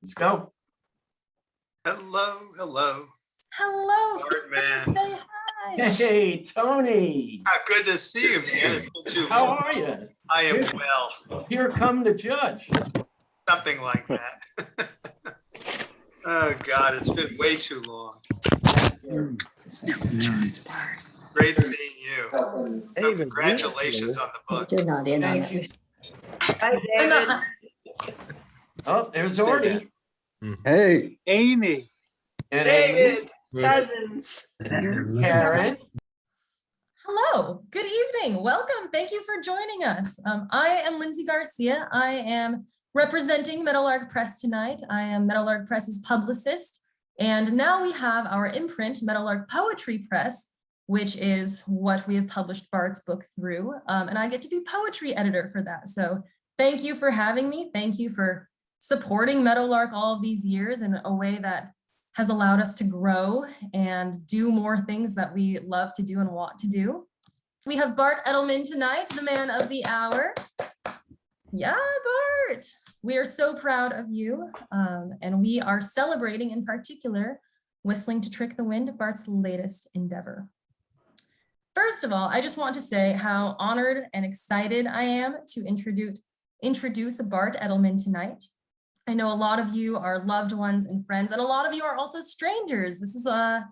Let's go. Hello, hello. Hello, Bart, man. Say hi. Hey, Tony. Good to see you, man. It's been too How long. are you? I am well. Here come the judge. Something like that. Oh, God, it's been way too long. Great seeing you. Hey, Congratulations on the book. They're not in on Thank it. you. Hi, David. Oh, there's Artie. Hey, Amy. And Amy. Cousins. Karen. Hello, good evening. Welcome. Thank you for joining us. I am Lindsay Garcia. I am representing Meadowlark Press tonight. I am Meadowlark Press's publicist. And now we have our imprint, Meadowlark Poetry Press, which is what we have published Bart's book through. And I get to be poetry editor for that. So thank you for having me. Thank you for supporting Meadowlark all of these years in a way that has allowed us to grow and do more things that we love to do and want to do. We have Bart Edelman tonight, the man of the hour. Yeah, Bart, we are so proud of you. And we are celebrating in particular, Whistling to Trick the Wind, Bart's latest endeavor. First of all, I just want to say how honored and excited I am to introduce Bart Edelman tonight. I know a lot of you are loved ones and friends, and a lot of you are also strangers. This is a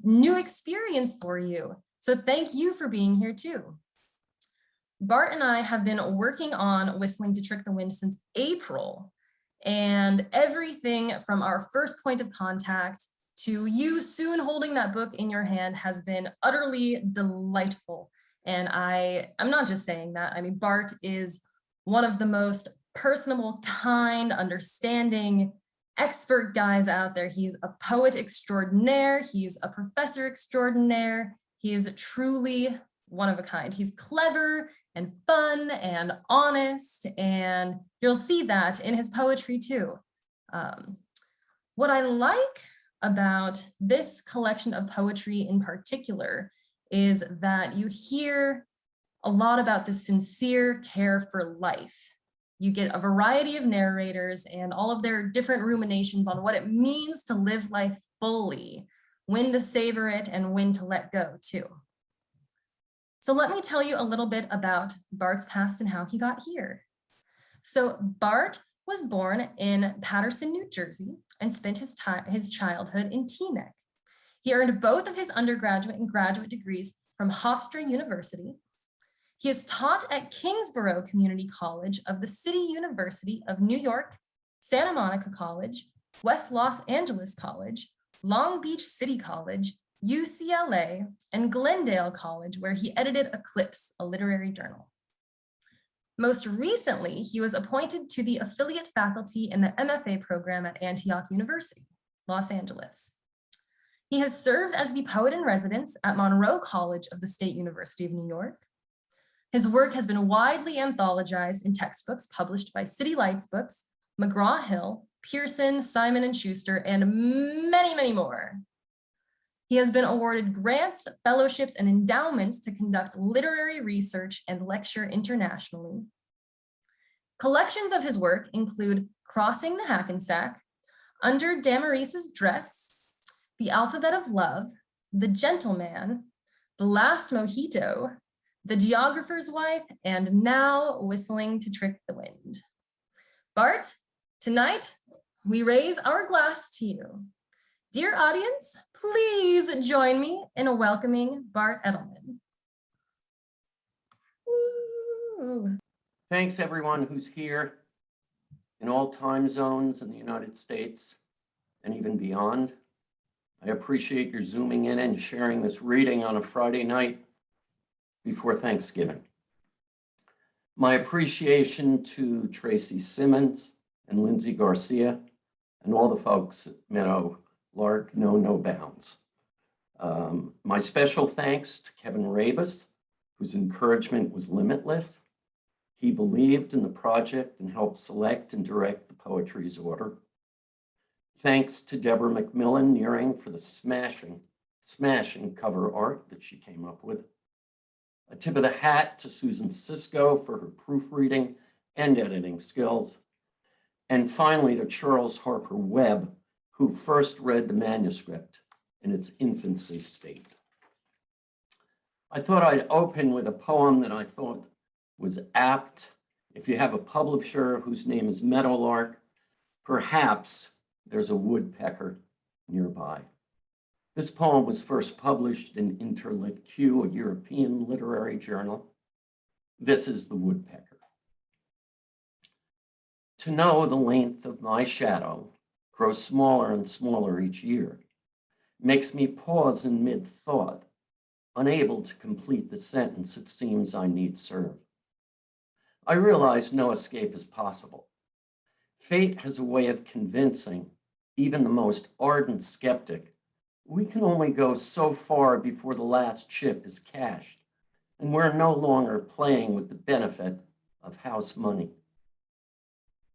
new experience for you. So thank you for being here too. Bart and I have been working on Whistling to Trick the Wind since April, and everything from our first point of contact to you soon holding that book in your hand has been utterly delightful. And I'm not just saying that. I mean, Bart is one of the most personable, kind, understanding, expert guys out there. He's a poet extraordinaire. He's a professor extraordinaire. He is truly one of a kind. He's clever and fun and honest, and you'll see that in his poetry too. What I like about this collection of poetry in particular is that you hear a lot about the sincere care for life. You get a variety of narrators and all of their different ruminations on what it means to live life fully, when to savor it and when to let go too. So let me tell you a little bit about Bart's past and how he got here. So Bart was born in Paterson, New Jersey, and spent his childhood in Teaneck. He earned both of his undergraduate and graduate degrees from Hofstra University. He is taught at Kingsborough Community College of the City University of New York, Santa Monica College, West Los Angeles College, Long Beach City College, UCLA, and Glendale College, where he edited Eclipse, a literary journal. Most recently, he was appointed to the affiliate faculty in the MFA program at Antioch University, Los Angeles. He has served as the poet in residence at Monroe College of the State University of New York. His work has been widely anthologized in textbooks published by City Lights Books, McGraw-Hill, Pearson, Simon & Schuster, and many, many more. He has been awarded grants, fellowships, and endowments to conduct literary research and lecture internationally. Collections of his work include Crossing the Hackensack, Under Damaris's Dress, The Alphabet of Love, The Gentleman, The Last Mojito, The Geographer's Wife, and now Whistling to Trick the Wind. Bart, tonight we raise our glass to you. Dear audience, please join me in welcoming Bart Edelman. Woo. Thanks everyone who's here in all time zones in the United States and even beyond. I appreciate your zooming in and sharing this reading on a Friday night before Thanksgiving. My appreciation to Tracy Simmons and Lindsay Garcia and all the folks at Meadowlark know no bounds. My special thanks to Kevin Rabus, whose encouragement was limitless. He believed in the project and helped select and direct the poetry's order. Thanks to Deborah McMillan Nearing for the smashing cover art that she came up with. A tip of the hat to Susan Cisco for her proofreading and editing skills. And finally, to Charles Harper Webb, who first read the manuscript in its infancy state. I thought I'd open with a poem that I thought was apt. If you have a publisher whose name is Meadowlark, perhaps there's a woodpecker nearby. This poem was first published in Interlit Q, a European literary journal. This is the woodpecker. To know the length of my shadow grows smaller and smaller each year, makes me pause in mid-thought, unable to complete the sentence it seems I need serve. I realize no escape is possible. Fate has a way of convincing even the most ardent skeptic we can only go so far before the last chip is cashed, and we're no longer playing with the benefit of house money.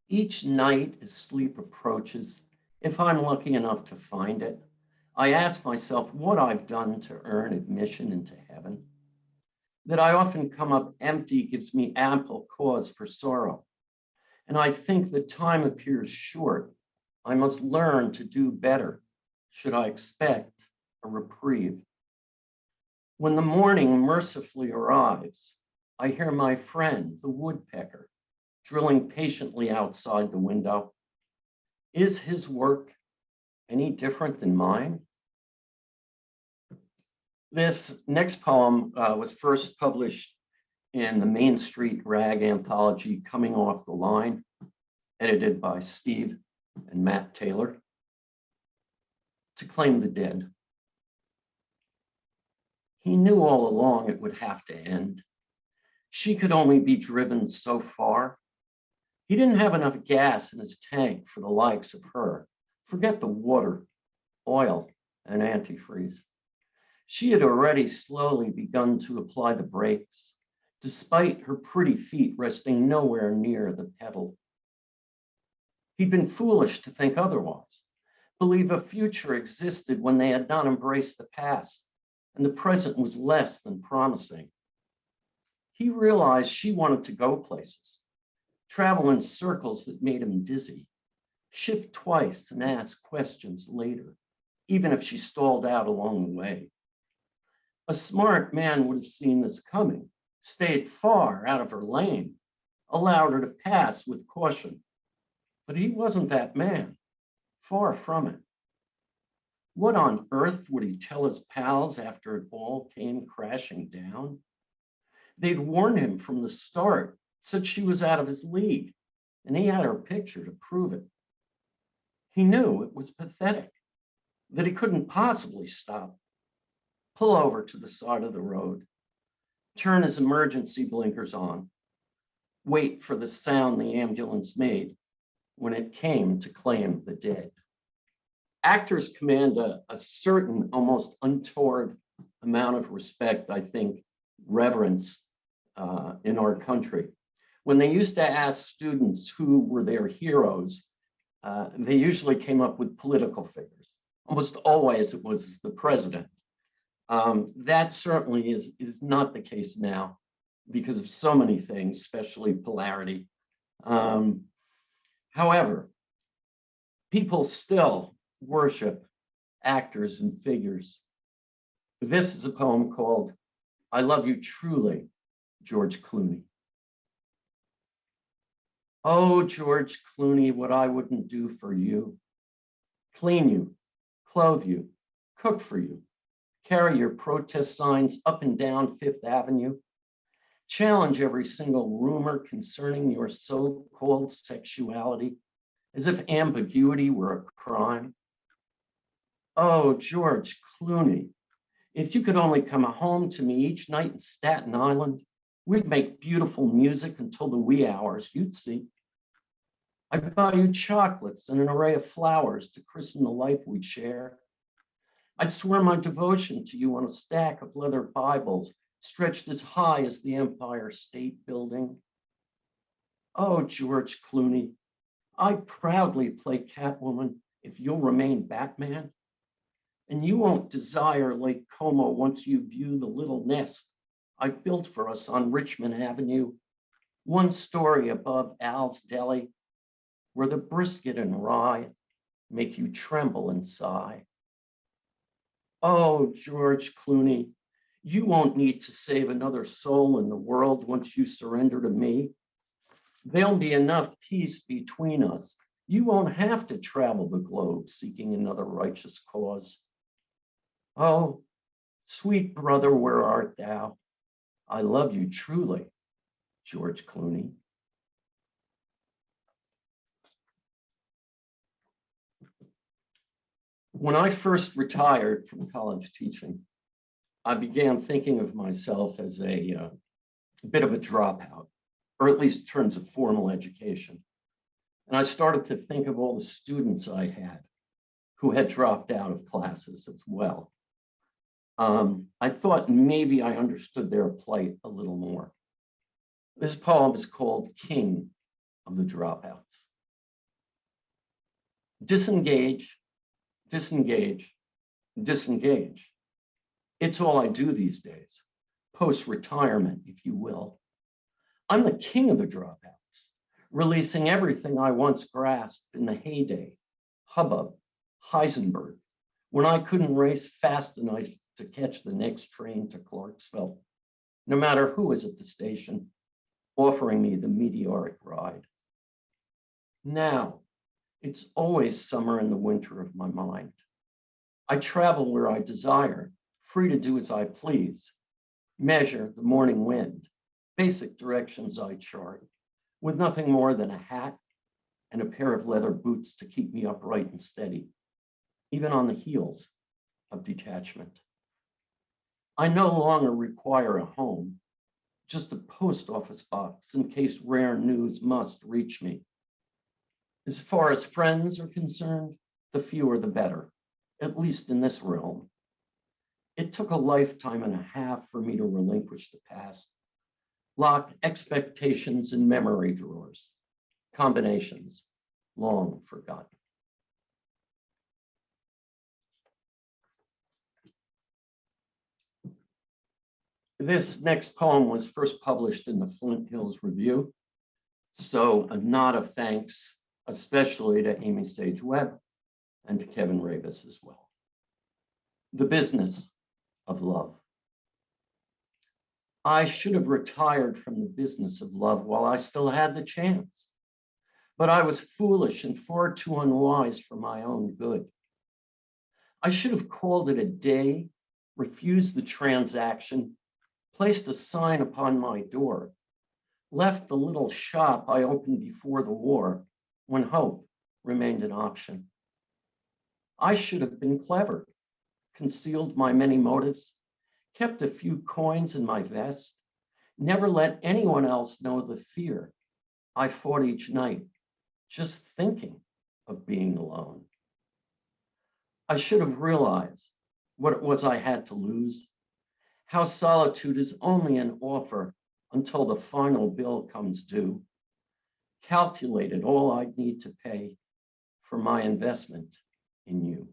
Each night as sleep approaches, if I'm lucky enough to find it, I ask myself what I've done to earn admission into heaven. That I often come up empty gives me ample cause for sorrow. And I think that time appears short. I must learn to do better, should I expect a reprieve. When the morning mercifully arrives, I hear my friend, the woodpecker, drilling patiently outside the window. Is his work any different than mine? This next poem was first published in the Main Street Rag anthology, Coming Off the Line, edited by Steve and Matt Taylor. To claim the dead. He knew all along it would have to end. She could only be driven so far. He didn't have enough gas in his tank for the likes of her. Forget the water, oil, and antifreeze. She had already slowly begun to apply the brakes, despite her pretty feet resting nowhere near the pedal. He'd been foolish to think otherwise, believe a future existed when they had not embraced the past, and the present was less than promising. He realized she wanted to go places, travel in circles that made him dizzy, shift twice and ask questions later, even if she stalled out along the way. A smart man would have seen this coming, stayed far out of her lane, allowed her to pass with caution. But he wasn't that man, far from it. What on earth would he tell his pals after it all came crashing down? They'd warned him from the start, said she was out of his league, and he had her picture to prove it. He knew it was pathetic, that he couldn't possibly stop, pull over to the side of the road, turn his emergency blinkers on, wait for the sound the ambulance made when it came to claim the dead. Actors command a certain, almost untoward amount of respect, I think, reverence in our country. When they used to ask students who were their heroes, they usually came up with political figures. Almost always it was the president. That certainly is not the case now because of so many things, especially polarity. However, people still worship actors and figures. This is a poem called I Love You Truly, George Clooney. Oh, George Clooney, what I wouldn't do for you. Clean you, clothe you, cook for you, carry your protest signs up and down Fifth Avenue, challenge every single rumor concerning your so-called sexuality, as if ambiguity were a crime. Oh, George Clooney, if you could only come home to me each night in Staten Island, we'd make beautiful music until the wee hours, you'd see. I'd buy you chocolates and an array of flowers to christen the life we'd share. I'd swear my devotion to you on a stack of leather Bibles stretched as high as the Empire State Building. Oh, George Clooney, I'd proudly play Catwoman if you'll remain Batman. And you won't desire Lake Como once you view the little nest I've built for us on Richmond Avenue, one story above Al's Deli, where the brisket and rye make you tremble and sigh. Oh, George Clooney, you won't need to save another soul in the world once you surrender to me. There'll be enough peace between us. You won't have to travel the globe seeking another righteous cause. Oh, sweet brother, where art thou? I love you truly, George Clooney. When I first retired from college teaching, I began thinking of myself as a bit of a dropout, or at least in terms of formal education. And I started to think of all the students I had who had dropped out of classes as well. I thought maybe I understood their plight a little more. This poem is called King of the Dropouts. Disengage, disengage, disengage. It's all I do these days, post-retirement, if you will. I'm the king of the dropouts, releasing everything I once grasped in the heyday, hubbub, Heisenberg, when I couldn't race fast enough to catch the next train to Clarksville, no matter who is at the station, offering me the meteoric ride. Now, it's always summer in the winter of my mind. I travel where I desire, free to do as I please, measure the morning wind, basic directions I chart, with nothing more than a hat and a pair of leather boots to keep me upright and steady, even on the heels of detachment. I no longer require a home, just a post office box in case rare news must reach me. As far as friends are concerned, the fewer the better, at least in this realm. It took a lifetime and a half for me to relinquish the past, lock expectations in memory drawers, combinations long forgotten. This next poem was first published in the Flint Hills Review, so a nod of thanks, especially to Amy Sage Webb and to Kevin Ravis as well. The Business of Love. I should have retired from the business of love while I still had the chance, but I was foolish and far too unwise for my own good. I should have called it a day, refused the transaction, placed a sign upon my door, left the little shop I opened before the war when hope remained an option. I should have been clever, concealed my many motives, kept a few coins in my vest, never let anyone else know the fear I fought each night, just thinking of being alone. I should have realized what it was I had to lose, how solitude is only an offer until the final bill comes due, calculated all I'd need to pay for my investment in you.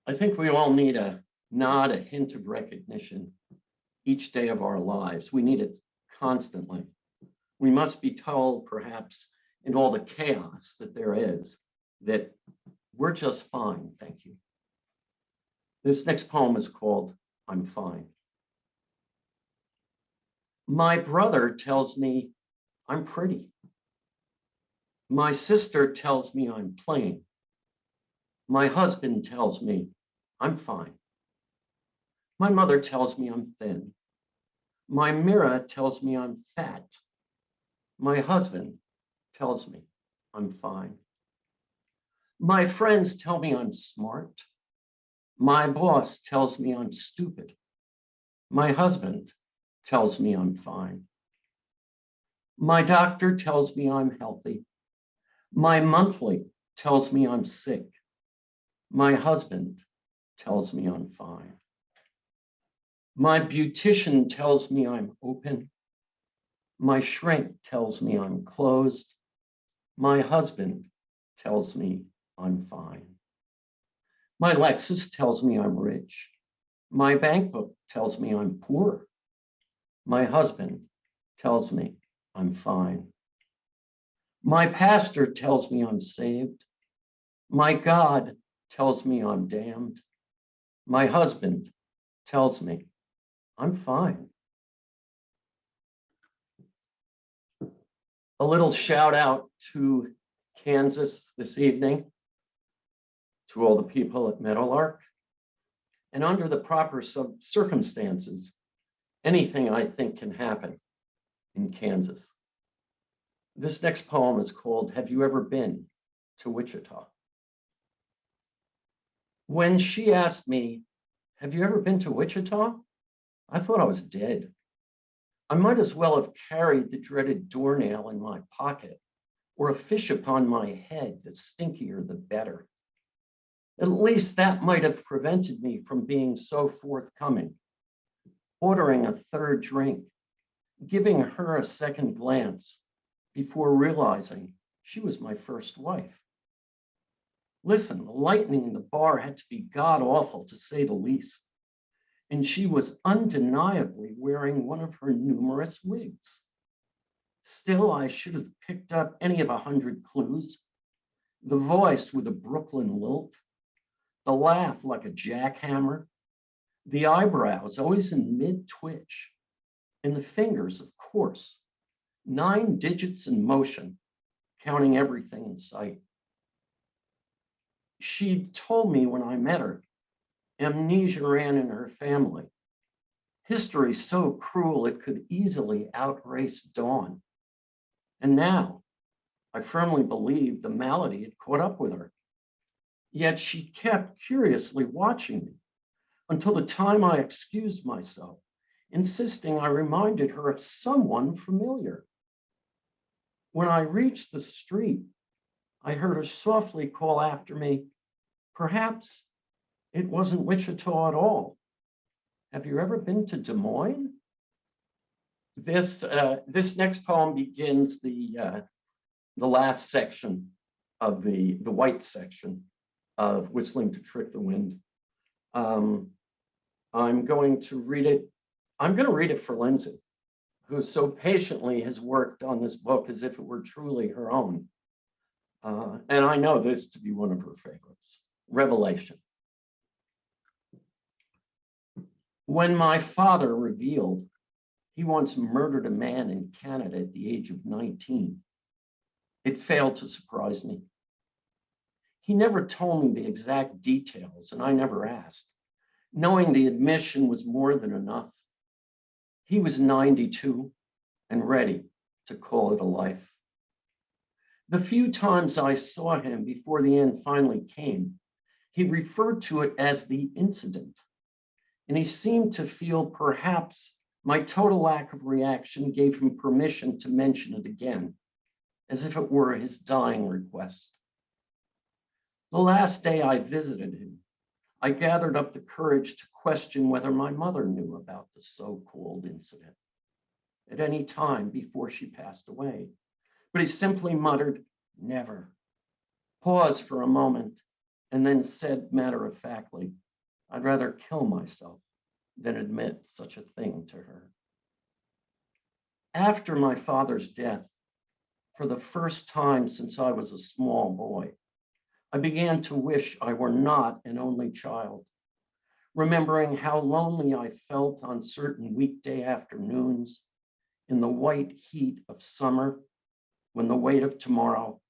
I think we all need a nod, a hint of recognition each day of our lives. We need it constantly. We must be told, perhaps, in all the chaos that there is, that we're just fine, thank you. This next poem is called I'm Fine. My brother tells me I'm pretty. My sister tells me I'm plain. My husband tells me I'm fine. My mother tells me I'm thin. My mirror tells me I'm fat. My husband tells me I'm fine. My friends tell me I'm smart. My boss tells me I'm stupid. My husband tells me I'm fine. My doctor tells me I'm healthy. My monthly tells me I'm sick. My husband tells me I'm fine. My beautician tells me I'm open. My shrink tells me I'm closed. My husband tells me I'm fine. My Lexus tells me I'm rich. My bank book tells me I'm poor. My husband tells me I'm fine. My pastor tells me I'm saved. My God tells me I'm damned. My husband tells me I'm fine. A little shout out to Kansas this evening, to all the people at Meadowlark. And under the proper circumstances, anything I think can happen in Kansas. This next poem is called, Have You Ever Been to Wichita? When she asked me, have you ever been to Wichita? I thought I was dead. I might as well have carried the dreaded doornail in my pocket or a fish upon my head, the stinkier the better. At least that might have prevented me from being so forthcoming, ordering a third drink, giving her a second glance before realizing she was my first wife. Listen, the lightning in the bar had to be god-awful, to say the least, and she was undeniably wearing one of her numerous wigs. Still, I should have picked up any of 100 clues. The voice with a Brooklyn lilt, the laugh like a jackhammer, the eyebrows always in mid-twitch, and the fingers, of course, 9 digits in motion, counting everything in sight. She told me when I met her, amnesia ran in her family. History so cruel it could easily outrace dawn. And now, I firmly believe the malady had caught up with her. Yet she kept curiously watching me until the time I excused myself, insisting I reminded her of someone familiar. When I reached the street, I heard her softly call after me, perhaps it wasn't Wichita at all. Have you ever been to Des Moines? This next poem begins the last section of the white section of Whistling to Trick the Wind. I'm going to read it. I'm going to read it for Lindsay, who so patiently has worked on this book as if it were truly her own. And I know this to be one of her favorites, Revelation. When my father revealed he once murdered a man in Canada at the age of 19, it failed to surprise me. He never told me the exact details, and I never asked, knowing the admission was more than enough. He was 92 and ready to call it a life. The few times I saw him before the end finally came, he referred to it as the incident, and he seemed to feel perhaps my total lack of reaction gave him permission to mention it again, as if it were his dying request. The last day I visited him, I gathered up the courage to question whether my mother knew about the so-called incident at any time before she passed away. But he simply muttered, never, paused for a moment, and then said matter-of-factly, I'd rather kill myself than admit such a thing to her. After my father's death, for the first time since I was a small boy, I began to wish I were not an only child, remembering how lonely I felt on certain weekday afternoons in the white heat of summer when the weight of tomorrow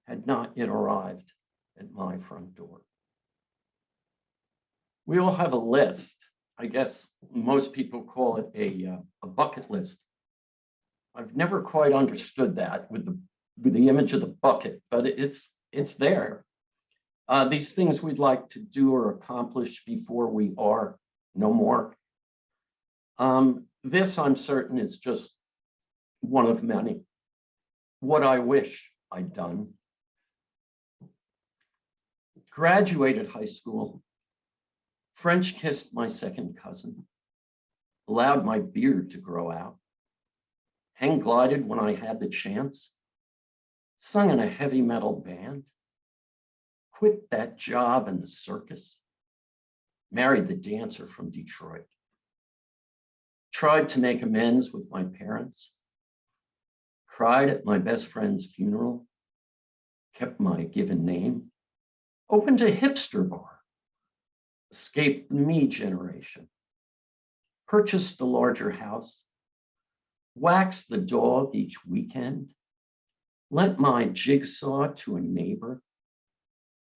had not yet arrived at my front door. We all have a list. I guess most people call it a bucket list. I've never quite understood that with the image of the bucket, but it's there. These things we'd like to do or accomplish before we are no more. This, I'm certain, is just one of many. What I wish I'd done. Graduated high school. French kissed my second cousin. Allowed my beard to grow out. Hang glided when I had the chance. Sung in a heavy metal band. Quit that job in the circus. Married the dancer from Detroit. tried to make amends with my parents, cried at my best friend's funeral, kept my given name, opened a hipster bar, escaped the me generation, purchased a larger house, waxed the dog each weekend, lent my jigsaw to a neighbor,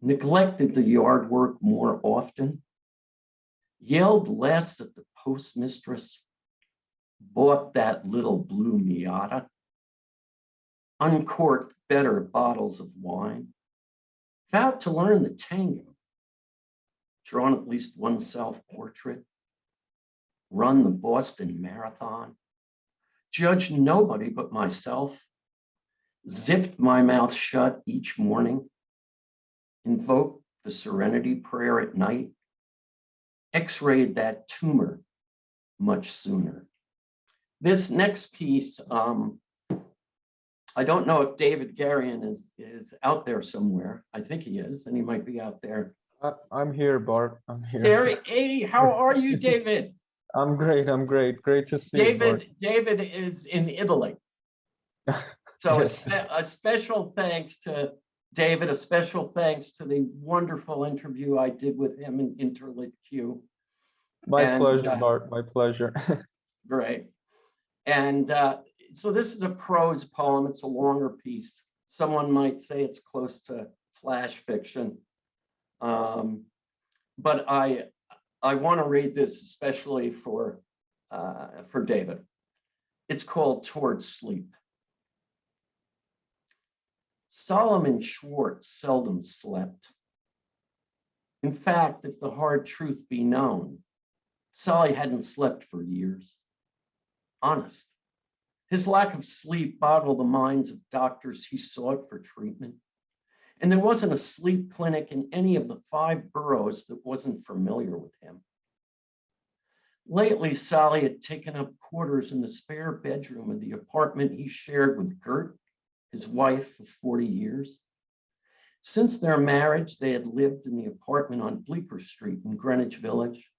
neglected the yard work more often, yelled less at the postmistress, bought that little blue Miata, uncorked better bottles of wine, vowed to learn the tango, drawn at least one self-portrait, run the Boston Marathon, judged nobody but myself, zipped my mouth shut each morning, invoked the serenity prayer at night, x-rayed that tumor much sooner. This next piece, I don't know if David Garion is out there somewhere. I think he is, and he might be out there. I'm here, Bart. I'm here. There, hey, how are you, David? I'm great. I'm great. Great to see you, Bart. David is in Italy. So Yes. a special thanks to David, a special thanks to the wonderful interview I did with him in Interlit Q. My pleasure, Bart. My pleasure. Great. And so this is a prose poem. It's a longer piece. Someone might say it's close to flash fiction. But I want to read this especially for David. It's called Towards Sleep. Solomon Schwartz seldom slept. In fact, if the hard truth be known, Solly hadn't slept for years. Honest. His lack of sleep boggled the minds of doctors he sought for treatment. And there wasn't a sleep clinic in any of the 5 boroughs that wasn't familiar with him. Lately, Solly had taken up quarters in the spare bedroom of the apartment he shared with Gert, his wife of 40 years. Since their marriage, they had lived in the apartment on Bleecker Street in Greenwich Village.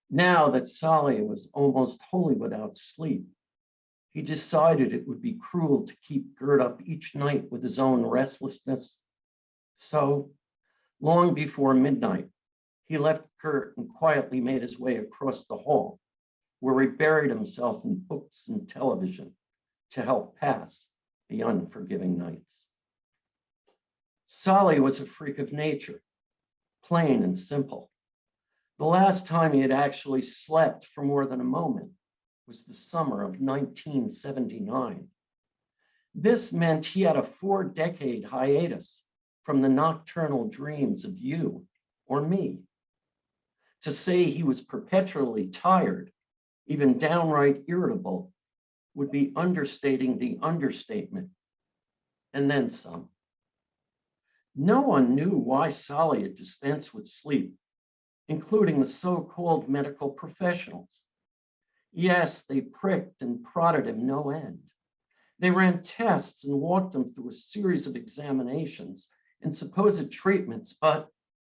Now that Solly was almost wholly without sleep, he decided it would be cruel to keep Gert up each night with his own restlessness. So, long before midnight, he left Gert and quietly made his way across the hall, where he buried himself in books and television to help pass the unforgiving nights. Solly was a freak of nature, plain and simple. The last time he had actually slept for more than a moment was the summer of 1979. This meant he had a 4-decade hiatus from the nocturnal dreams of you or me. To say he was perpetually tired, even downright irritable, would be understating the understatement, and then some. No one knew why Solly had dispensed with sleep, including the so-called medical professionals. Yes, they pricked and prodded him no end. They ran tests and walked him through a series of examinations and supposed treatments, but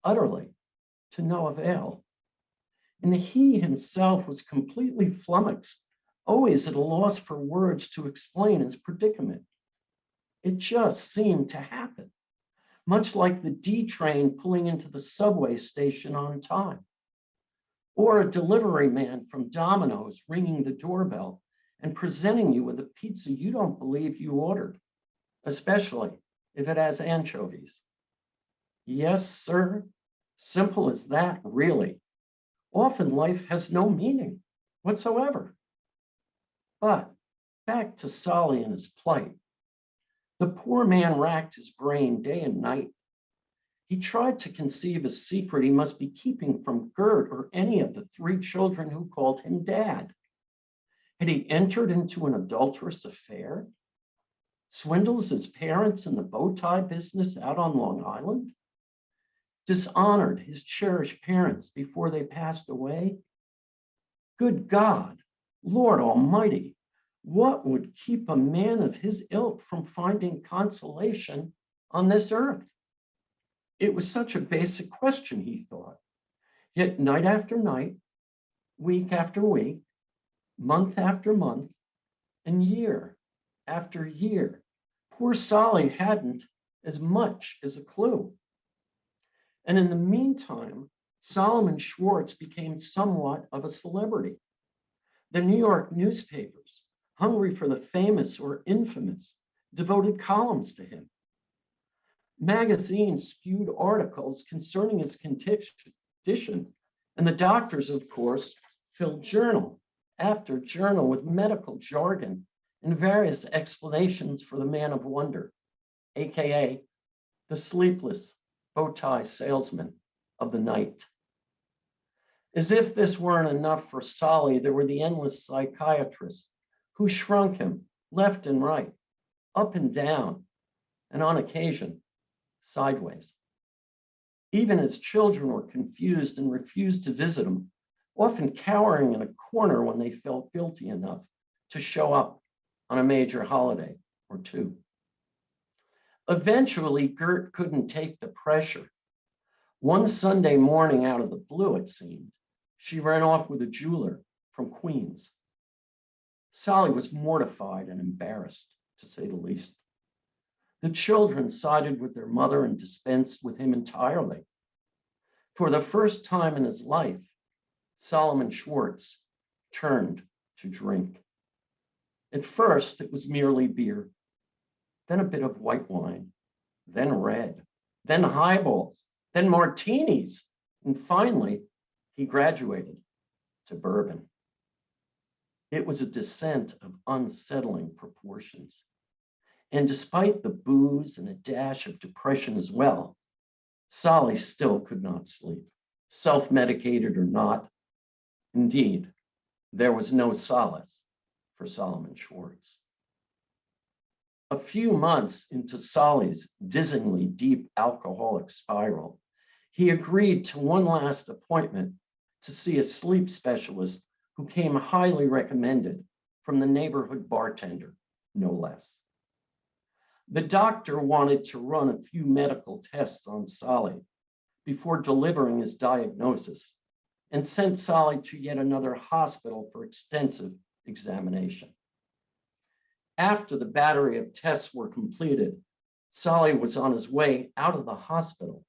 utterly to no avail. And he himself was completely flummoxed, always at a loss for words to explain his predicament. It just seemed to happen, much like the D train pulling into the subway station on time, or a delivery man from Domino's ringing the doorbell and presenting you with a pizza you don't believe you ordered, especially if it has anchovies. Yes, sir, simple as that, really. Often life has no meaning whatsoever. But back to Solly and his plight. The poor man racked his brain day and night. He tried to conceive a secret he must be keeping from Gert or any of the 3 children who called him dad. Had he entered into an adulterous affair? Swindles his parents in the bow tie business out on Long Island? Dishonored his cherished parents before they passed away? Good God, Lord Almighty, what would keep a man of his ilk from finding consolation on this earth? It was such a basic question, he thought. Yet night after night, week after week, Month after month and year after year, poor Solly hadn't as much as a clue. And in the meantime, Solomon Schwartz became somewhat of a celebrity. The New York newspapers, hungry for the famous or infamous, devoted columns to him. Magazines spewed articles concerning his condition, and the doctors, of course, filled journal after journal with medical jargon and various explanations for the man of wonder, AKA the sleepless bow tie salesman of the night. As if this weren't enough for Solly, there were the endless psychiatrists who shrunk him left and right, up and down, and on occasion, sideways. Even his children were confused and refused to visit him, often cowering in a corner when they felt guilty enough to show up on a major holiday or two. Eventually, Gert couldn't take the pressure. One Sunday morning, out of the blue, it seemed, she ran off with a jeweler from Queens. Solly was mortified and embarrassed, to say the least. The children sided with their mother and dispensed with him entirely. For the first time in his life, Solomon Schwartz turned to drink. At first, it was merely beer, then a bit of white wine, then red, then highballs, then martinis, and finally, he graduated to bourbon. It was a descent of unsettling proportions. And despite the booze and a dash of depression as well, Solly still could not sleep, self-medicated or not. Indeed, there was no solace for Solomon Schwartz. A few months into Solly's dizzyingly deep alcoholic spiral, he agreed to one last appointment to see a sleep specialist who came highly recommended from the neighborhood bartender, no less. The doctor wanted to run a few medical tests on Solly before delivering his diagnosis and sent Solly to yet another hospital for extensive examination. After the battery of tests were completed, Solly was on his way out of the hospital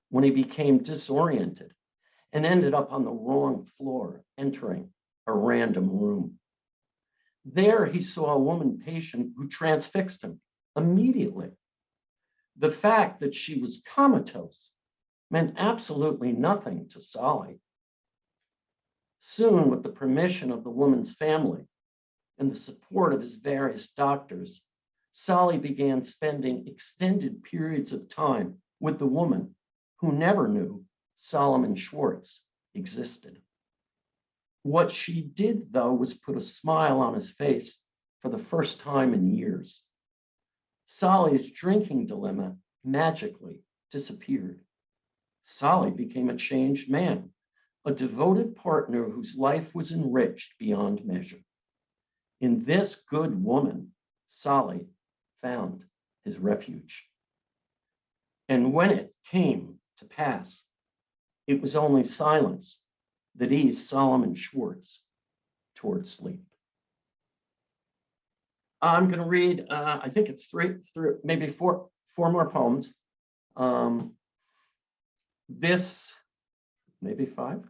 when he became disoriented and ended up on the wrong floor, entering a random room. There he saw a woman patient who transfixed him immediately. The fact that she was comatose meant absolutely nothing to Solly. Soon, with the permission of the woman's family and the support of his various doctors, Solly began spending extended periods of time with the woman who never knew Solomon Schwartz existed. What she did, though, was put a smile on his face for the first time in years. Solly's drinking dilemma magically disappeared. Solly became a changed man, a devoted partner whose life was enriched beyond measure. In this good woman, Solly found his refuge. And when it came to pass, it was only silence that eased Solomon Schwartz toward sleep. I'm going to read, I think it's three, maybe four more poems. This, maybe five.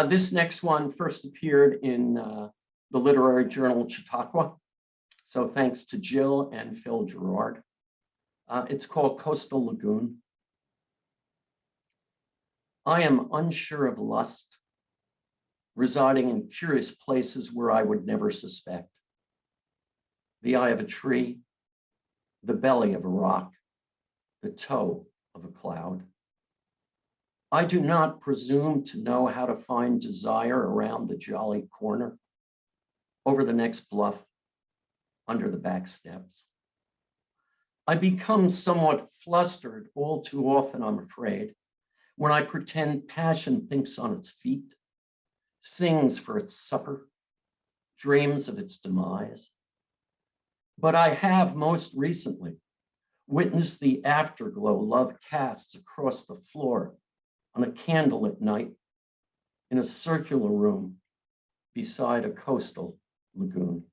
This next one first appeared in the literary journal Chautauqua. So thanks to Jill and Phil Gerard. It's called Coastal Lagoon. I am unsure of lust, residing in curious places where I would never suspect. The eye of a tree, the belly of a rock, the toe of a cloud. I do not presume to know how to find desire around the jolly corner, over the next bluff, under the back steps. I become somewhat flustered all too often, I'm afraid, when I pretend passion thinks on its feet, sings for its supper, dreams of its demise. But I have most recently witnessed the afterglow love casts across the floor on a candlelit night in a circular room beside a coastal lagoon.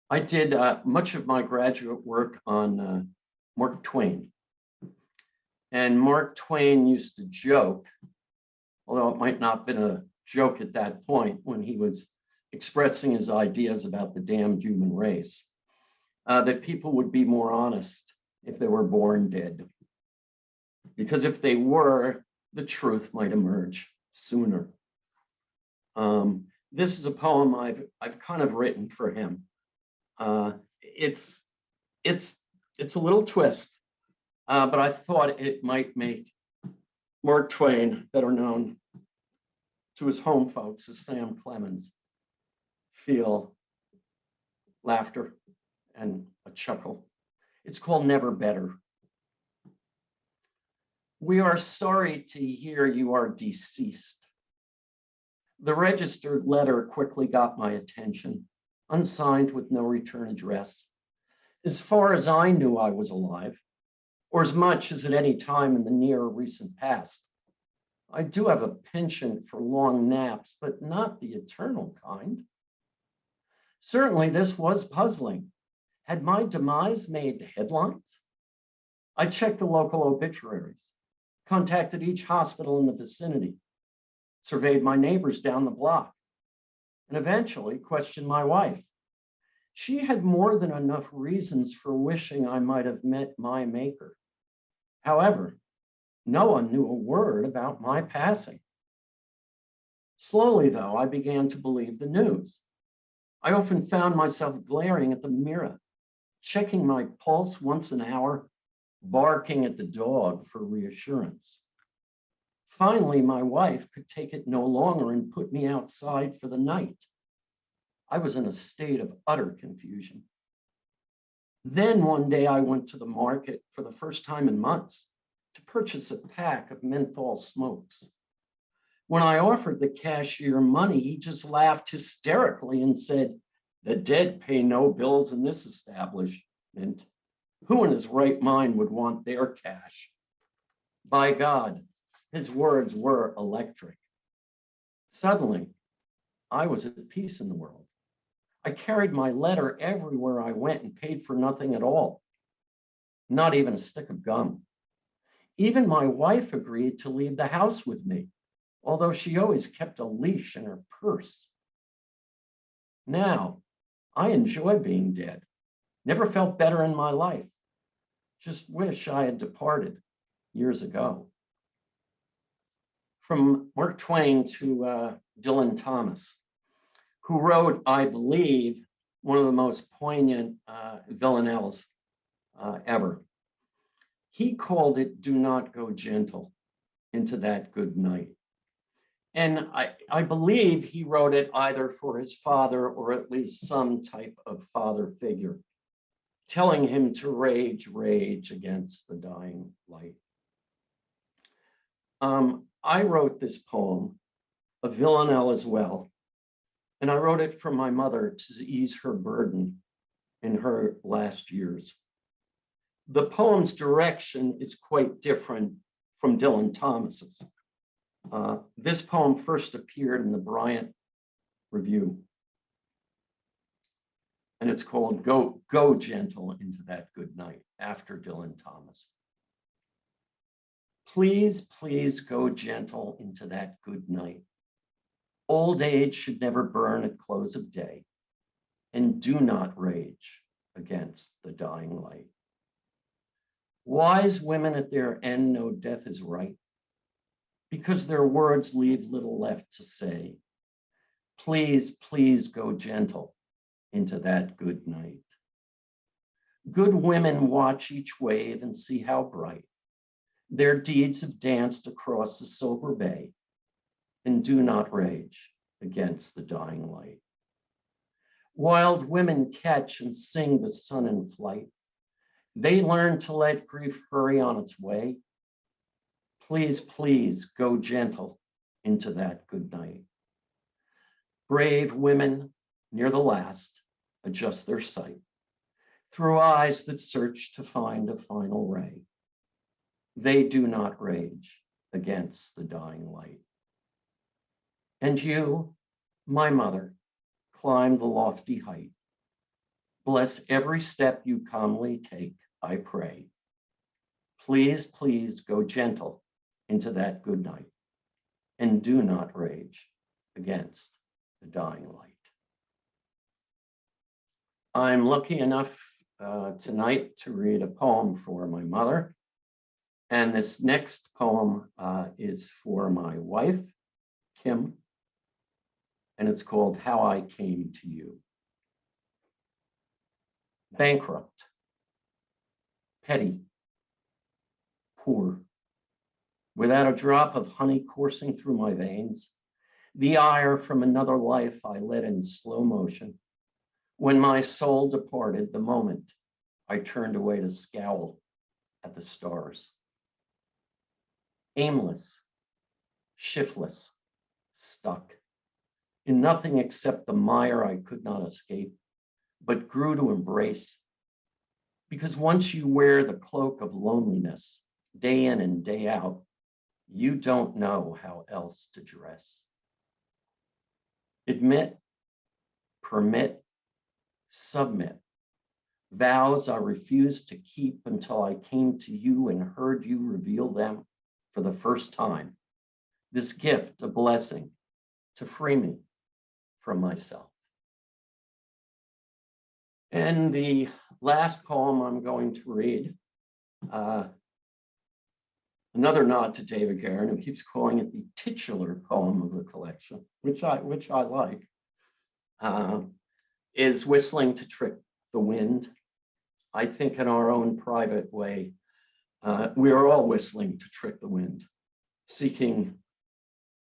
I did much of my graduate work on Mark Twain. And Mark Twain used to joke, although it might not have been a joke at that point when he was expressing his ideas about the damned human race, that people would be more honest if they were born dead. Because if they were, the truth might emerge sooner. This is a poem I've kind of written for him. It's a little twist, but I thought it might make Mark Twain, better known to his home folks as Sam Clemens, feel laughter and a chuckle. It's called Never Better. We are sorry to hear you are deceased. The registered letter quickly got my attention, unsigned with no return address. As far as I knew, I was alive, or as much as at any time in the near or recent past. I do have a penchant for long naps, but not the eternal kind. Certainly, this was puzzling. Had my demise made headlines? I checked the local obituaries, contacted each hospital in the vicinity, surveyed my neighbors down the block, and eventually questioned my wife. She had more than enough reasons for wishing I might have met my maker. However, no one knew a word about my passing. Slowly, though, I began to believe the news. I often found myself glaring at the mirror, checking my pulse once an hour, barking at the dog for reassurance. Finally, my wife could take it no longer and put me outside for the night. I was in a state of utter confusion. Then one day I went to the market for the first time in months to purchase a pack of menthol smokes. When I offered the cashier money, he just laughed hysterically and said, "The dead pay no bills in this establishment. Who in his right mind would want their cash?" By God, his words were electric. Suddenly, I was at peace in the world. I carried my letter everywhere I went and paid for nothing at all, not even a stick of gum. Even my wife agreed to leave the house with me, although she always kept a leash in her purse. Now, I enjoy being dead. Never felt better in my life. Just wish I had departed years ago. From Mark Twain to Dylan Thomas, who wrote, I believe, one of the most poignant villanelles ever. He called it "Do Not Go Gentle Into That Good Night." And I believe he wrote it either for his father or at least some type of father figure, telling him to rage against the dying light. I wrote this poem, a villanelle as well, and I wrote it for my mother to ease her burden in her last years. The poem's direction is quite different from Dylan Thomas's. This poem first appeared in the Bryant Review, and it's called Go Gentle Into That Good Night, after Dylan Thomas. Please, please go gentle into that good night. Old age should never burn at close of day, and do not rage against the dying light. Wise women at their end know death is right, because their words leave little left to say. Please, please go gentle into that good night. Good women watch each wave and see how bright their deeds have danced across the silver bay, and do not rage against the dying light. Wild women catch and sing the sun in flight. They learn to let grief hurry on its way. Please, please go gentle into that good night. Brave women near the last adjust their sight through eyes that search to find a final ray. They do not rage against the dying light. And you, my mother, climb the lofty height. Bless every step you calmly take, I pray. Please, please go gentle into that good night, and do not rage against the dying light. I'm lucky enough tonight to read a poem for my mother. And this next poem is for my wife, Kim, and it's called How I Came to You. Bankrupt, petty, poor, without a drop of honey coursing through my veins, the ire from another life I led in slow motion. When my soul departed, the moment I turned away to scowl at the stars. Aimless, shiftless, stuck in nothing except the mire I could not escape, but grew to embrace. Because once you wear the cloak of loneliness, day in and day out, you don't know how else to dress. Admit, permit, submit. Vows I refused to keep until I came to you and heard you reveal them for the first time. This gift, a blessing to free me from myself. And the last poem I'm going to read, another nod to David Guerin, who keeps calling it the titular poem of the collection, which I like, is Whistling to Trick the Wind. I think in our own private way, we are all whistling to trick the wind, seeking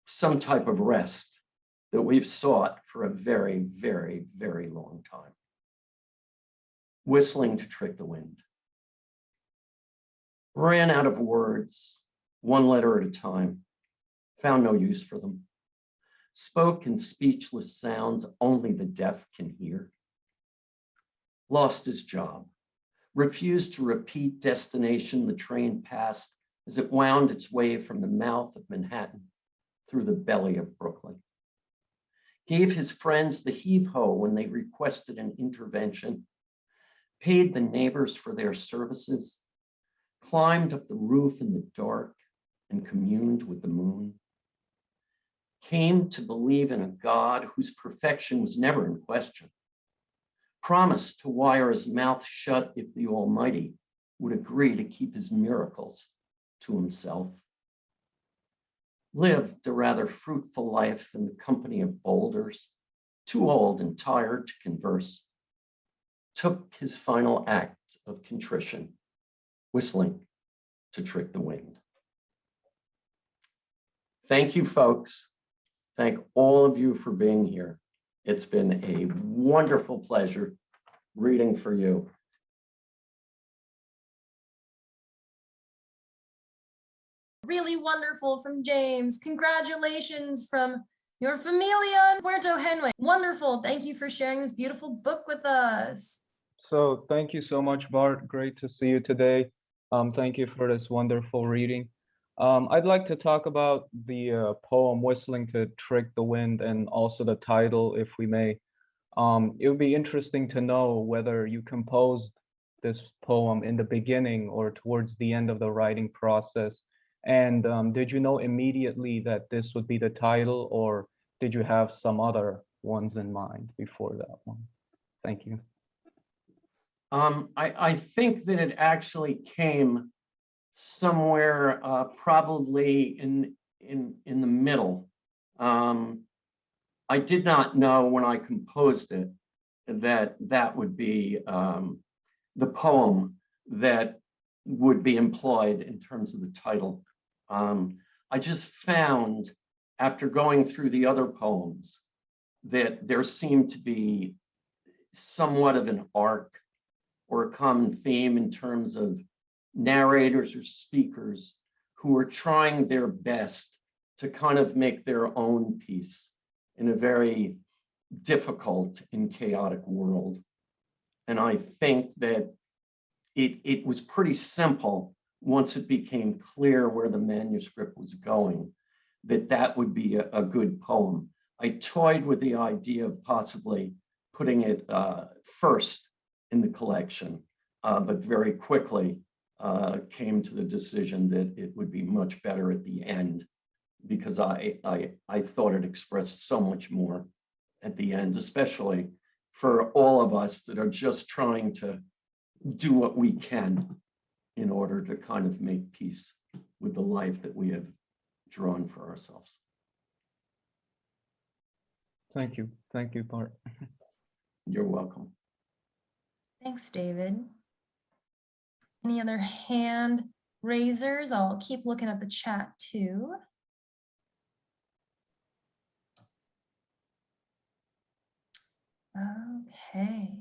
some type of rest that we've sought for a very, very, very long time. Whistling to trick the wind. Ran out of words, one letter at a time, found no use for them. Spoke in speechless sounds only the deaf can hear. Lost his job, refused to repeat destination the train passed as it wound its way from the mouth of Manhattan through the belly of Brooklyn. Gave his friends the heave-ho when they requested an intervention, paid the neighbors for their services, climbed up the roof in the dark and communed with the moon, came to believe in a God whose perfection was never in question, promised to wire his mouth shut if the Almighty would agree to keep his miracles to himself, lived a rather fruitful life in the company of boulders, too old and tired to converse, took his final act of contrition, whistling to trick the wind. Thank you, folks. Thank all of you for being here. It's been a wonderful pleasure reading for you. Really wonderful from James. Congratulations from your familia in Puerto Henry. Wonderful. Thank you for sharing this beautiful book with us. So thank you so much, Bart. Great to see you today. Thank you for this wonderful reading. I'd like to talk about the poem Whistling to Trick the Wind and also the title, if we may. It would be interesting to know whether you composed this poem in the beginning or towards the end of the writing process. And did you know immediately that this would be the title, or did you have some other ones in mind before that one? Thank you. I think that it actually came somewhere probably in the middle. I did not know when I composed it that that would be the poem that would be employed in terms of the title. I just found, after going through the other poems, that there seemed to be somewhat of an arc or a common theme in terms of narrators or speakers who are trying their best to kind of make their own piece in a very difficult and chaotic world. And I think that it was pretty simple once it became clear where the manuscript was going. that would be a good poem. I toyed with the idea of possibly putting it first in the collection, but very quickly came to the decision that it would be much better at the end, because I thought it expressed so much more at the end, especially for all of us that are just trying to do what we can in order to kind of make peace with the life that we have drawn for ourselves. Thank you. Thank you, Bart. You're welcome. Thanks, David. Any other hand raisers? I'll keep looking at the chat too. Okay.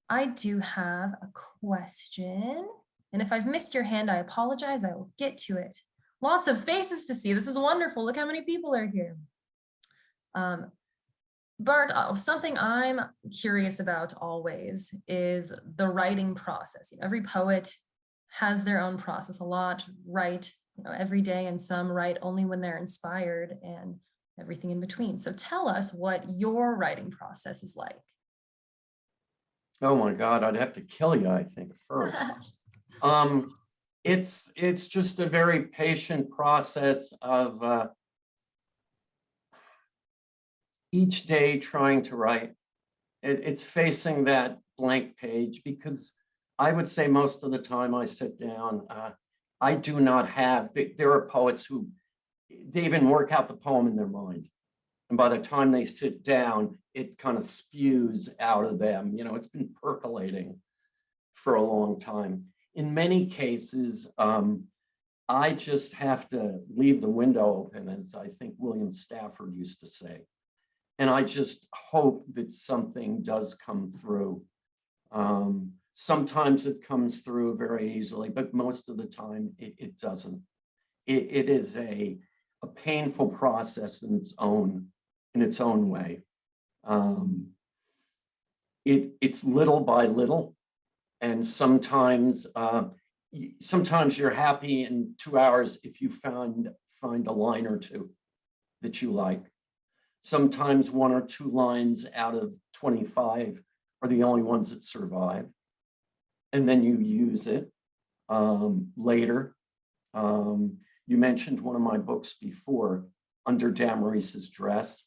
I do have a question. And if I've missed your hand, I apologize. I will get to it. Lots of faces to see. This is wonderful. Look how many people are here. Bart, something I'm curious about always is the writing process. Every poet has their own process. A lot write every day, and some write only when they're inspired, and everything in between. So tell us what your writing process is like. Oh my God, I'd have to kill you, I think, first. It's just a very patient process of each day trying to write. It's facing that blank page, because I would say most of the time I sit down, I do not have, there are poets who, they even work out the poem in their mind. And by the time they sit down, it kind of spews out of them. It's been percolating for a long time. In many cases, I just have to leave the window open, as I think William Stafford used to say. And I just hope that something does come through. Sometimes it comes through very easily, but most of the time it doesn't. It is a painful process in its own way. It's little by little, and sometimes you're happy in 2 hours if you find a line or two that you like. Sometimes 1 or 2 lines out of 25 are the only ones that survive, and then you use it later. You mentioned one of my books before, Under Damaris's Dress.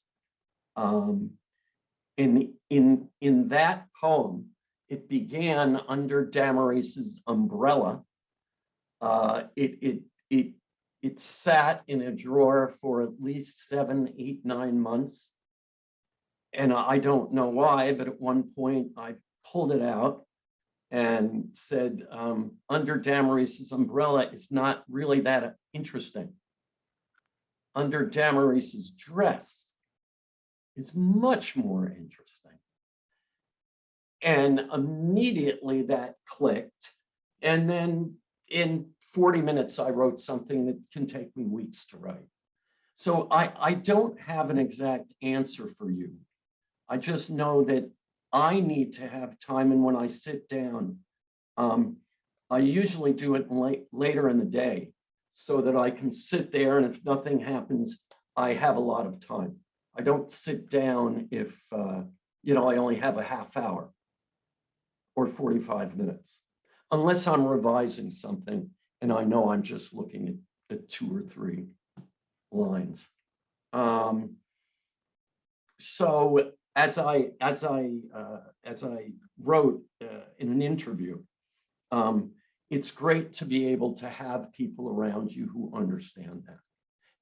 In that poem, it began under Damaris's umbrella. It sat in a drawer for at least 7, 8, 9 months. And I don't know why, but at one point I pulled it out and said, Under Damaris's umbrella is not really that interesting. Under Damaris's dress is much more interesting. And immediately that clicked. And then in 40 minutes, I wrote something that can take me weeks to write. So I don't have an exact answer for you. I just know that I need to have time. And when I sit down, I usually do it later in the day so that I can sit there, and if nothing happens, I have a lot of time. I don't sit down if I only have a half hour or 45 minutes, unless I'm revising something and I know I'm just looking at 2 or 3 lines. So as I wrote in an interview, it's great to be able to have people around you who understand that.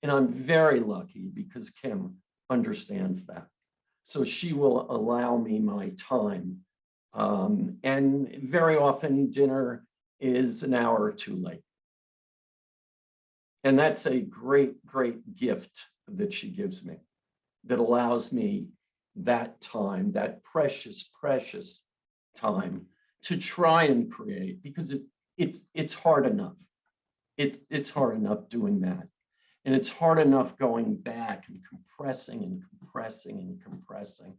And I'm very lucky because Kim understands that. So she will allow me my time. And very often dinner is an hour or 2 late. And that's a great, great gift that she gives me that allows me that time, that precious, precious time to try and create, because it's hard enough. It's hard enough doing that. And it's hard enough going back and compressing and compressing and compressing.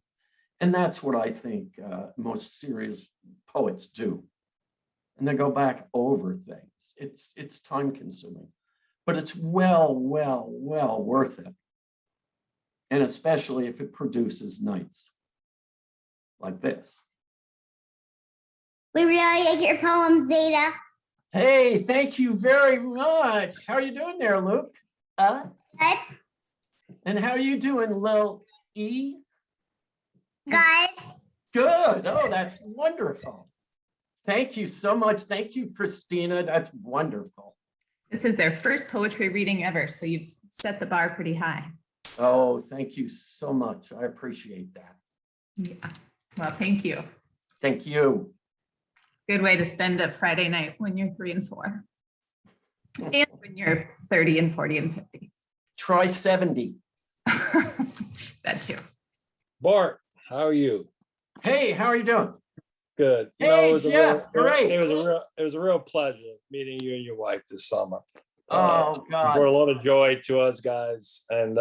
And that's what I think most serious poets do. And they go back over things. It's time consuming. but it's well worth it. And especially if it produces nights like this. We really like your poem, Zeta. Hey, thank you very much. How are you doing there, Luke? Good. And how are you doing, Lil E? Good. Good. Oh, that's wonderful. Thank you so much. Thank you, Christina. That's wonderful. This is their first poetry reading ever, so you've set the bar pretty high. Oh, thank you so much. I appreciate that. Yeah. Well, thank you. Thank you. Good way to spend a Friday night when you're 3 and 4. And when you're 30 and 40 and 50. Try 70. That too. Bart, how are you? Hey, how are you doing? Good. Hey, it was Jeff, great. it was a real pleasure meeting you and your wife this summer. Oh, You God. brought a lot of joy to us guys, and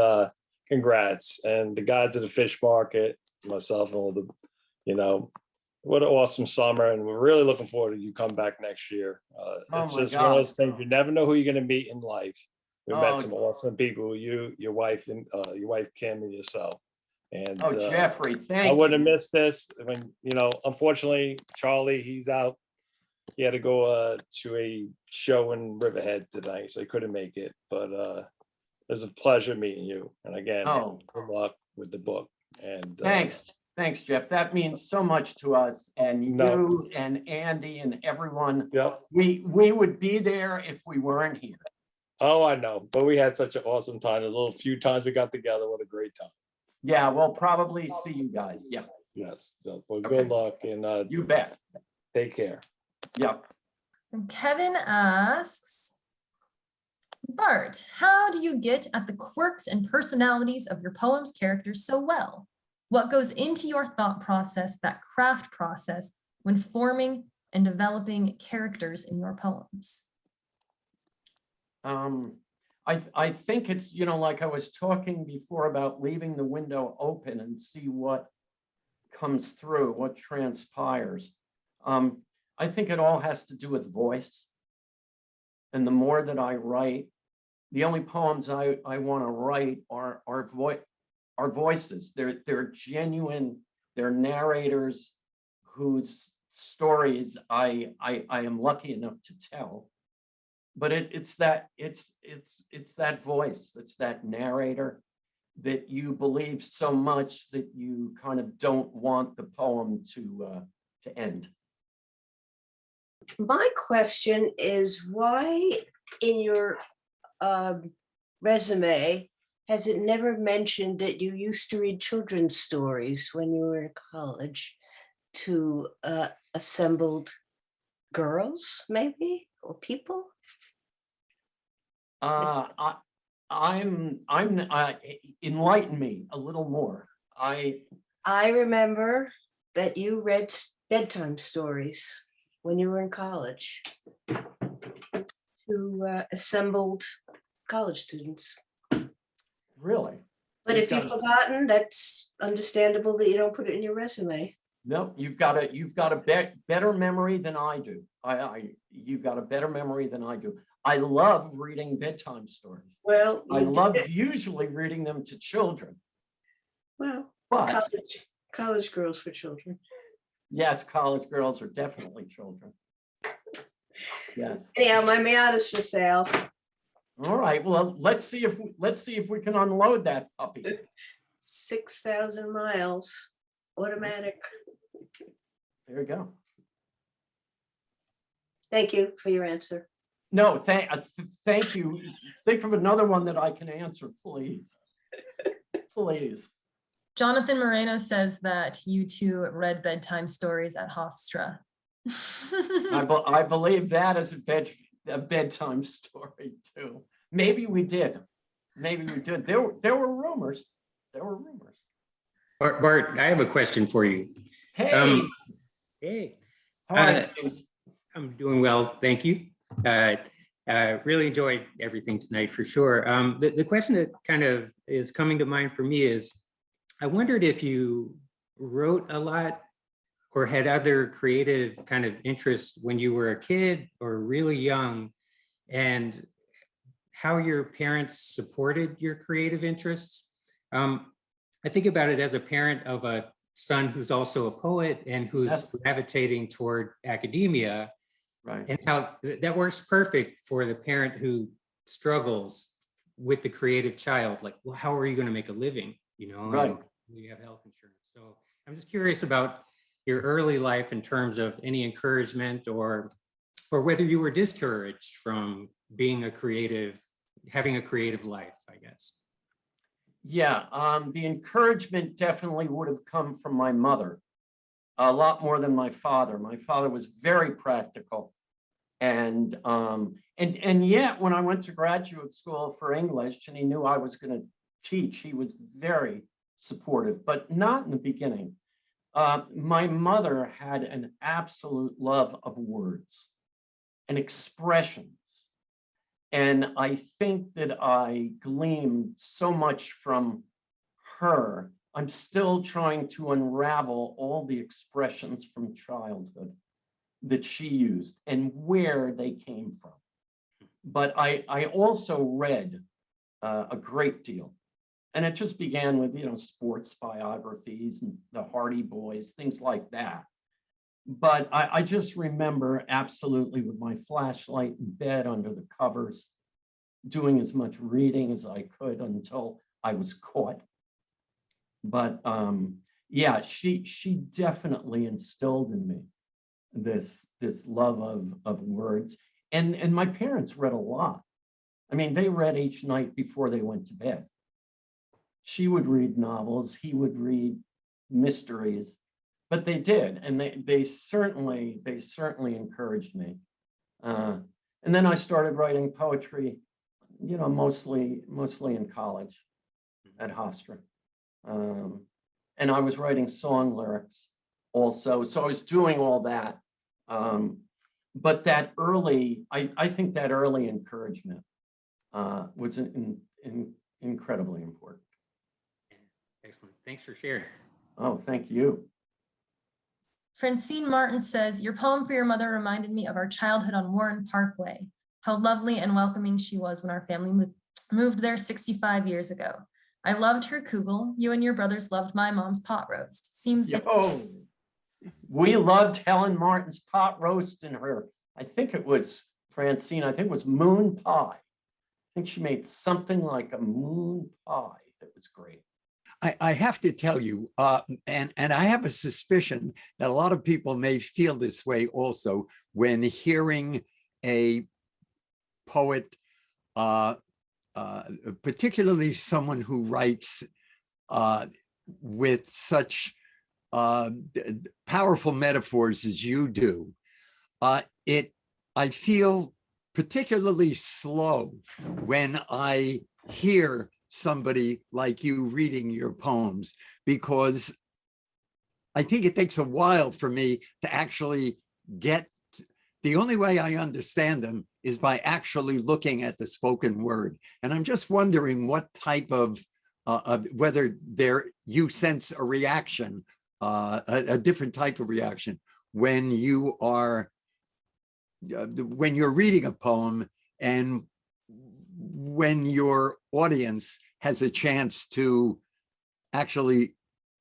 congrats. And the guys at the fish market, myself, and all the, what an awesome summer. And we're really looking forward to you come back next year. Oh, It's my just one of God. those things, you never know who you're going to meet in life. We Oh. met some awesome people, you, your wife, and your wife Kim, and yourself. And Oh, Jeffrey, thank I you. wouldn't have missed this. I mean, unfortunately, Charlie, he's out. He had to go to a show in Riverhead tonight, so he couldn't make it. But it was a pleasure meeting you. And again, Oh. good luck with the book. And Thanks, Jeff. That means so much to us and No. you and Andy and everyone. Yep. We would be there if we weren't here. Oh, I know. But we had such an awesome time. The little few times we got together, what a great time. Yeah, we'll probably see you guys. Yeah, Yes. So, well, Okay. good luck and you bet. take care. Yep. And Kevin asks, Bart, how do you get at the quirks and personalities of your poem's characters so well? What goes into your thought process, that craft process, when forming and developing characters in your poems? I think it's, like I was talking before about leaving the window open and see what comes through, what transpires. I think it all has to do with voice. And the more that I write, the only poems I want to write are voices. They're genuine, they're narrators whose stories I am lucky enough to tell. But it's that voice, it's that narrator that you believe so much that you kind of don't want the poem to end. My question is, why in your resume has it never mentioned that you used to read children's stories when you were in college to assembled girls, maybe, or people? Enlighten me a little more. I remember that you read bedtime stories when you were in college to assembled college students. Really? But if you've forgotten, that's understandable that you don't put it in your resume. No, you've got a better memory than I do. You've got a better memory than I do. I love reading bedtime stories. Well, I love usually reading them to children. Well, But college girls for children. yes, college girls are definitely children. Yes. Anyhow, my Miata's for sale. All right. Well, let's see if we can unload that puppy. 6,000 miles, automatic. There you go. Thank you for your answer. No, thank you. Think of another one that I can answer, please. Please. Jonathan Moreno says that you two read bedtime stories at Hofstra. I believe that is a bedtime story too. Maybe we did. Maybe we did. There were rumors. There were rumors. Bart, I have a question for you. Hey. Hey. How are you, James? I'm doing well, thank you. Really enjoyed everything tonight for sure. The question that kind of is coming to mind for me is, I wondered if you wrote a lot or had other creative kind of interests when you were a kid or really young, and how your parents supported your creative interests. I think about it as a parent of a son who's also a poet and who's Yes. gravitating toward academia, Right. and how that works perfect for the parent who struggles with the creative child. Like, well, how are you going to make a living? You know, Right. and you have health insurance. So I'm just curious about your early life in terms of any encouragement or whether you were discouraged from being a creative, having a creative life, I guess. Yeah, the encouragement definitely would have come from my mother, a lot more than my father. My father was very practical. And yet when I went to graduate school for English and he knew I was going to teach, he was very supportive, but not in the beginning. My mother had an absolute love of words and expressions. And I think that I gleaned so much from her. I'm still trying to unravel all the expressions from childhood that she used and where they came from. But I also read a great deal. And it just began with, sports biographies and the Hardy Boys, things like that. But I just remember absolutely with my flashlight in bed under the covers, doing as much reading as I could until I was caught. But yeah, she definitely instilled in me this love of words. And my parents read a lot. I mean, they read each night before they went to bed. She would read novels, he would read mysteries, but they did, and they certainly encouraged me. And then I started writing poetry, mostly in college at Hofstra. And I was writing song lyrics also, so I was doing all that. But that early, I think that early encouragement was incredibly important. Excellent. Thanks for sharing. Oh, thank you. Francine Martin says, your poem for your mother reminded me of our childhood on Warren Parkway. How lovely and welcoming she was when our family moved there 65 years ago. I loved her kugel. You and your brothers loved my mom's pot roast. Seems that We loved Helen Martin's pot roast and her, I think it was Francine, I think it was moon pie. I think she made something like a moon pie that was great. I have to tell you, and I have a suspicion that a lot of people may feel this way also when hearing a poet, particularly someone who writes with such powerful metaphors as you do. I feel particularly slow when I hear somebody like you reading your poems, because I think it takes a while for me to actually get, the only way I understand them is by actually looking at the spoken word. And I'm just wondering what type of, whether you sense a reaction, a different type of reaction when you are, when you're reading a poem and when your audience has a chance to actually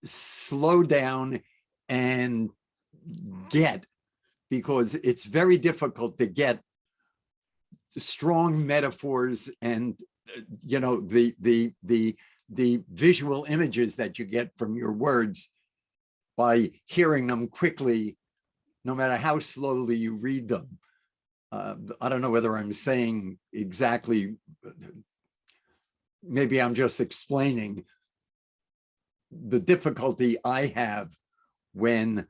slow down and get, because it's very difficult to get strong metaphors and the visual images that you get from your words by hearing them quickly, no matter how slowly you read them. I don't know whether I'm saying exactly, maybe I'm just explaining the difficulty I have when,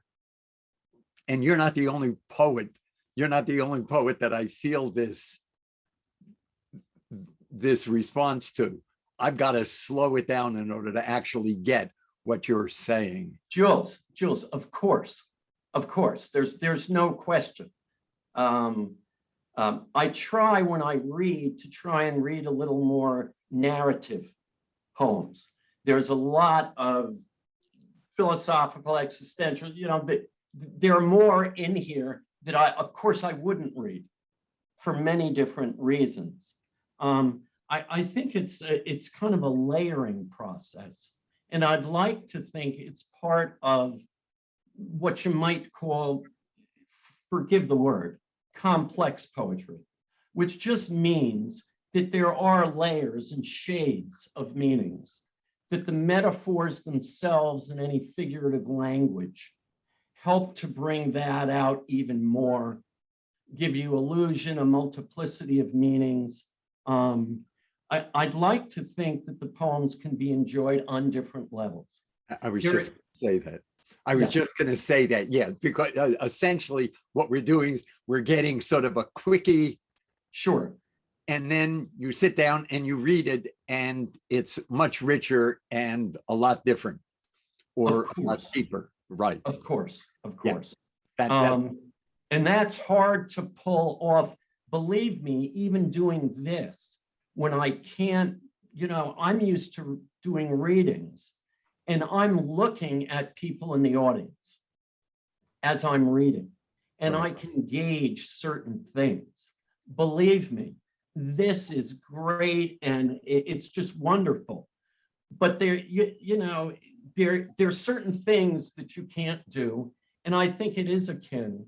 and you're not the only poet that I feel this response to. I've got to slow it down in order to actually get what you're saying. Jules, of course, there's no question. I try when I read to try and read a little more narrative poems. There's a lot of philosophical, existential, there are more in here that of course I wouldn't read for many different reasons. I think it's kind of a layering process. And I'd like to think it's part of what you might call, forgive the word, complex poetry, which just means that there are layers and shades of meanings, that the metaphors themselves in any figurative language help to bring that out even more, give you illusion, a multiplicity of meanings. I'd like to think that the poems can be enjoyed on different levels. I was just gonna say that. I was just going to say that, yeah, because essentially what we're doing is we're getting sort of a quickie. Sure. And then you sit down and you read it, and it's much richer and a lot different, or a lot deeper, right? Of course, of Yeah. course. That, And that's hard to pull off. Believe me, even doing this, when I can't, I'm used to doing readings, and I'm looking at people in the audience as I'm reading, and Right. I can gauge certain things. Believe me, this is great, and it's just wonderful. But there's certain things that you can't do, and I think it is akin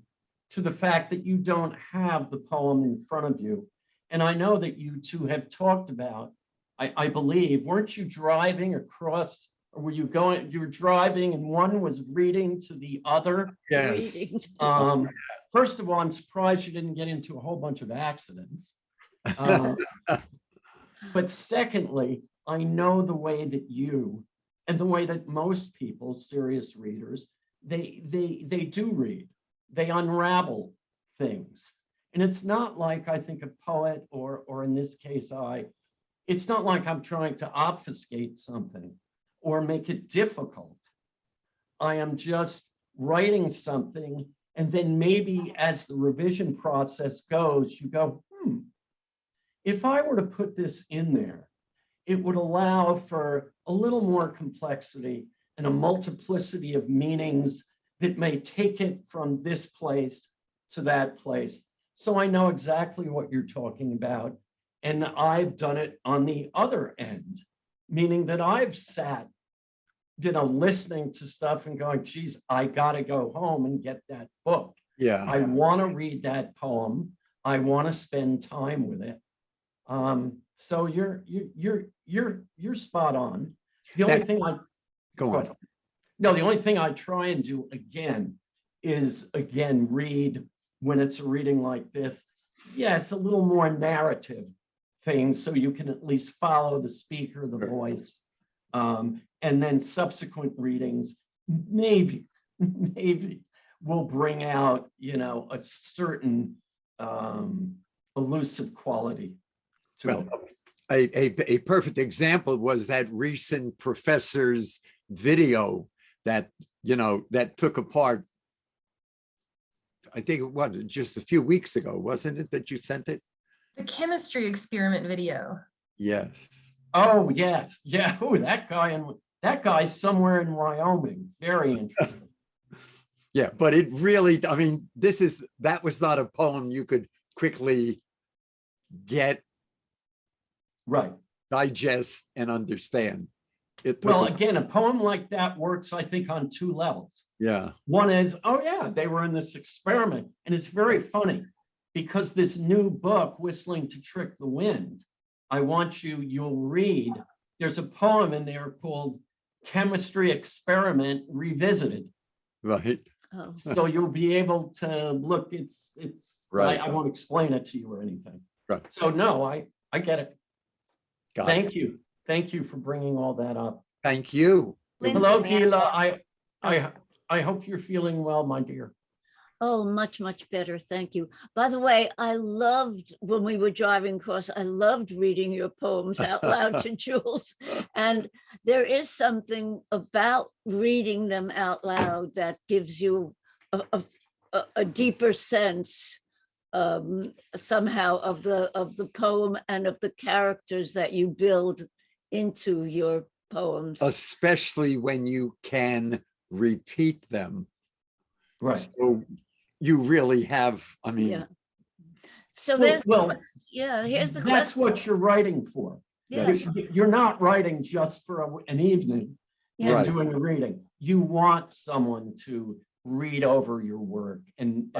to the fact that you don't have the poem in front of you. And I know that you two have talked about, I believe, weren't you driving across, or were you were driving and one was reading to the other? yes. First of all, I'm surprised you didn't get into a whole bunch of accidents. But secondly, I know the way that you, and the way that most people, serious readers, they do read, they unravel things. And it's not like, I think, a poet, or in this case, it's not like I'm trying to obfuscate something or make it difficult. I am just writing something, and then maybe as the revision process goes, you go, if I were to put this in there, it would allow for a little more complexity and a multiplicity of meanings that may take it from this place to that place. So I know exactly what you're talking about. And I've done it on the other end, meaning that I've sat, listening to stuff and going, geez, I got to go home and get that book. Yeah. I want to read that poem. I want to spend time with it. So you're spot on. The only thing Go on. No, the only thing I try and do again is read when it's a reading like this. Yeah, it's a little more narrative things, so you can at least follow the speaker, the voice, and then subsequent readings maybe will bring out a certain elusive quality to it. A perfect example was that recent professor's video that that took apart. I think it was just a few weeks ago, wasn't it, that you sent it? The chemistry experiment video. Yes. Oh yes, yeah. Oh, that guy's somewhere in Wyoming. Very interesting. Yeah, but it really, I mean, that was not a poem you could quickly get, right, digest, and understand. Well, again, a poem like that works, I think, on two levels. Yeah. One is, oh yeah, they were in this experiment. And it's very funny because this new book, Whistling to Trick the Wind, you'll read, there's a poem in there called Chemistry Experiment Revisited. Right. Oh. So you'll be able to look, it's right. I won't explain it to you or anything. Right. So no, I get it. Thank you. Thank you for bringing all that up. Thank you. Hello, Gila. I hope you're feeling well, my dear. Oh, much, much better. Thank you. By the way, I loved when we were driving across, I loved reading your poems out loud to Jules. And there is something about reading them out loud that gives you a deeper sense somehow of the poem and of the characters that you build into your poems. Especially when you can repeat them. Right. So you really have, I mean. Yeah. So there's, Well, yeah, here's the that's question. what you're writing for. Yes, You're not writing just for an evening and Right. doing a reading. You want someone to read over your work and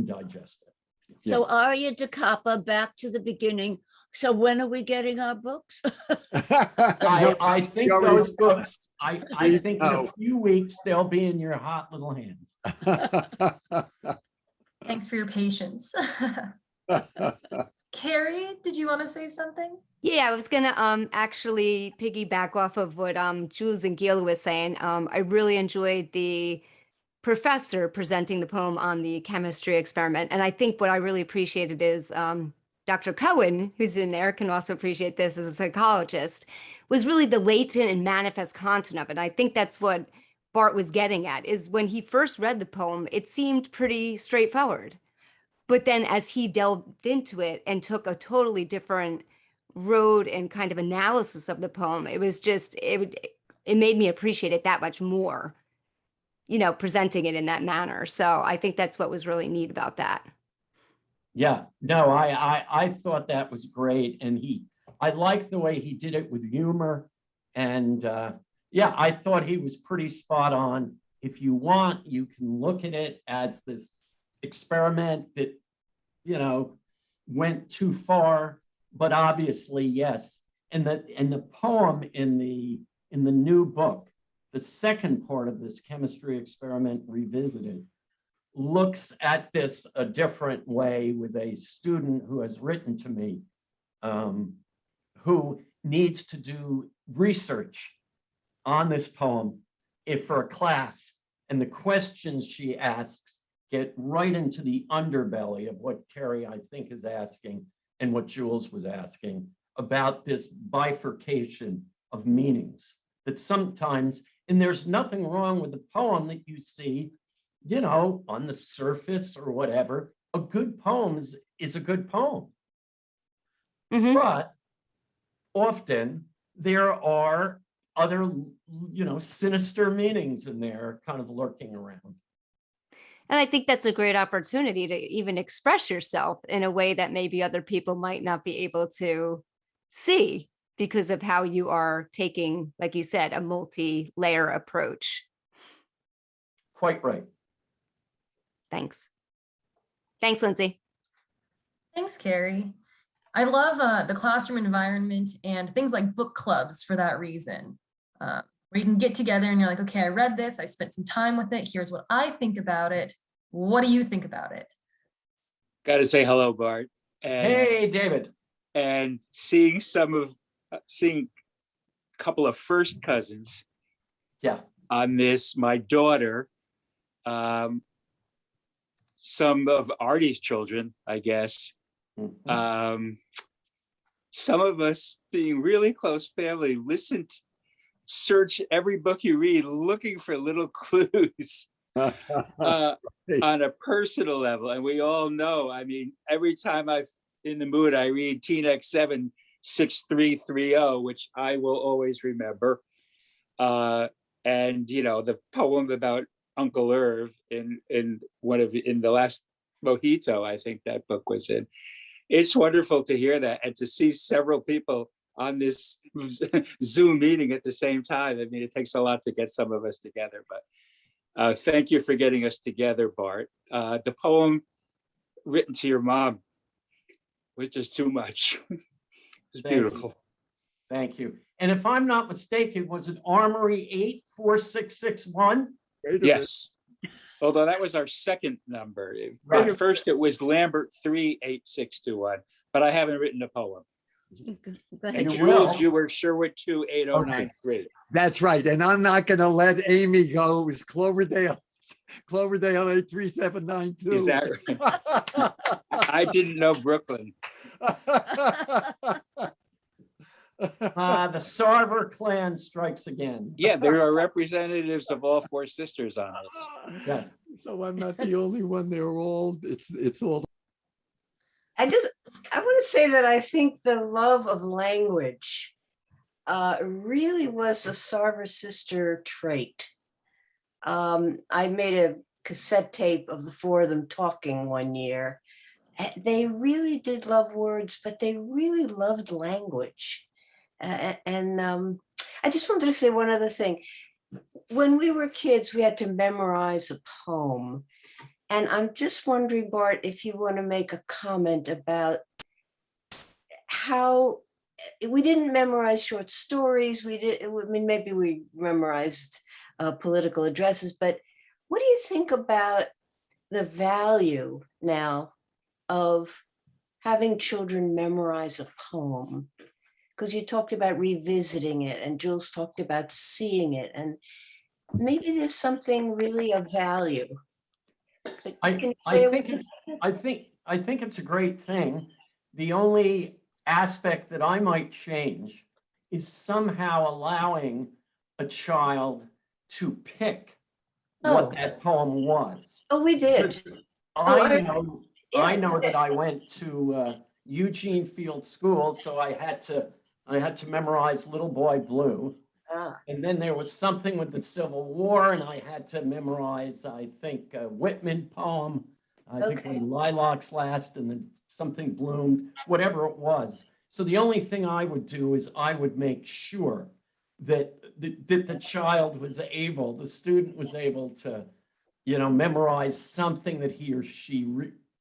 digest it. so Arya DeCappa, back to the beginning. So when are we getting our books? I think already- those books, I think in a No. few weeks, they'll be in your hot little hands. Thanks for your patience. Carrie, did you want to say something? Yeah, I was gonna actually piggyback off of what Jules and Gil was saying. I really enjoyed the professor presenting the poem on the chemistry experiment. And I think what I really appreciated is Dr. Cohen, who's in there, can also appreciate this as a psychologist, was really the latent and manifest content of it. I think that's what Bart was getting at, is when he first read the poem, it seemed pretty straightforward. But then as he delved into it and took a totally different road and kind of analysis of the poem, it was just, it made me appreciate it that much more, you know, presenting it in that manner. So I think that's what was really neat about that. Yeah, no, I thought that was great. And I liked the way he did it with humor. And yeah, I thought he was pretty spot on. If you want, you can look at it as this experiment that, you know, went too far, but obviously, yes. And the poem in the new book, the second part of this chemistry experiment revisited, looks at this a different way with a student who has written to me, who needs to do research on this poem for a class. And the questions she asks get right into the underbelly of what Carrie, I think, is asking and what Jules was asking about this bifurcation of meanings that sometimes, and there's nothing wrong with the poem that you see, you know, on the surface or whatever. A good poem is a good poem. Mhm. But often there are other, you know, sinister meanings in there kind of lurking around. And I think that's a great opportunity to even express yourself in a way that maybe other people might not be able to see because of how you are taking, like you said, a multi-layer approach. Quite right. Thanks. Thanks, Lindsay. Thanks, Carrie. I love the classroom environment and things like book clubs for that reason, where you can get together and you're like, okay, I read this, I spent some time with it. Here's what I think about it. What do you think about it? Got to say hello, Bart. And, Hey, David. and seeing seeing a couple of first cousins. Yeah. On this, my daughter, some of Artie's children, I guess. Mhm. Some of us being really close family, search every book you read, looking for little clues on a personal level. And we all know, I mean, every time I'm in the mood, I read TNX 76330, which I will always remember. And, you know, the poem about Uncle Irv in the last Mojito, I think that book was in. It's wonderful to hear that and to see several people on this Zoom meeting at the same time. I mean, it takes a lot to get some of us together, but thank you for getting us together, Bart. The poem written to your mom was just too much. It's beautiful. Thank you. And if I'm not mistaken, was it Armory 84661? Yes. Although that was our second number. Right. At first it was Lambert 38621, but I haven't written a poem. And You Jules, will. you were Sherwood 28093. That's right. And I'm not going to let Amy go. It was Cloverdale 83792. Is that right? I didn't know Brooklyn. The Sarver clan strikes again. Yeah, there are representatives of all four sisters on this. Yes. So I'm not the only one. They're all, it's all. I want to say that I think the love of language really was a Sarver sister trait. I made a cassette tape of the four of them talking one year, They really did love words, but they really loved language. And I just wanted to say one other thing. When we were kids, we had to memorize a poem. And I'm just wondering, Bart, if you want to make a comment about how we didn't memorize short stories. I mean, maybe we memorized political addresses, but what do you think about the value now of having children memorize a poem? Because you talked about revisiting it, and Jules talked about seeing it, and maybe there's something really of value. I think it's a great thing. The only aspect that I might change is somehow allowing a child to pick what that poem was. Oh, we did. I know that I went to Eugene Field School, so I had to memorize Little Boy Blue. And then there was something with the Civil War, and I had to memorize, I think, a Whitman poem. I think When Lilacs Last and then something bloomed, whatever it was. So the only thing I would do is I would make sure that the child was able, the student was able to, memorize something that he or she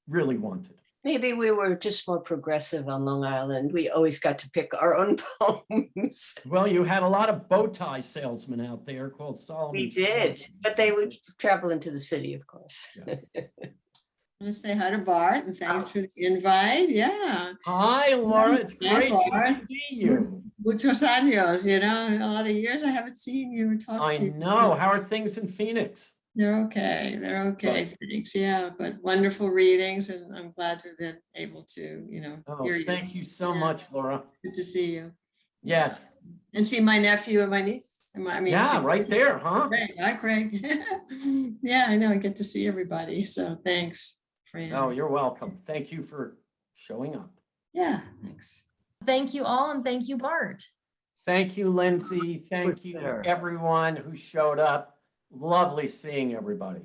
really wanted. Maybe we were just more progressive on Long Island. We always got to pick our own poems. Well, you had a lot of bow tie salesmen out there called Solomon. We did, but they would travel into the city, of course. Yeah. I want to say hi to Bart and thanks for the invite. Yeah. Hi, Laura. It's great Bart. to see you. Muchos años, a lot of years I haven't seen you or talked to you. I know. How are things in Phoenix? They're okay. They're okay. Thanks. Yeah, but wonderful readings, and I'm glad to have been able to, hear you. Thank you so much, Laura. Good to see you. Yes. And see my nephew and my niece. Yeah, right there, huh? Craig. Hi, Craig. Yeah, I know. I get to see everybody. So thanks, Fran. Oh, you're welcome. Thank you for showing up. Yeah, thanks. Thank you all, and thank you, Bart. Thank you, Lindsay. Thank you, everyone who showed up. Lovely seeing everybody.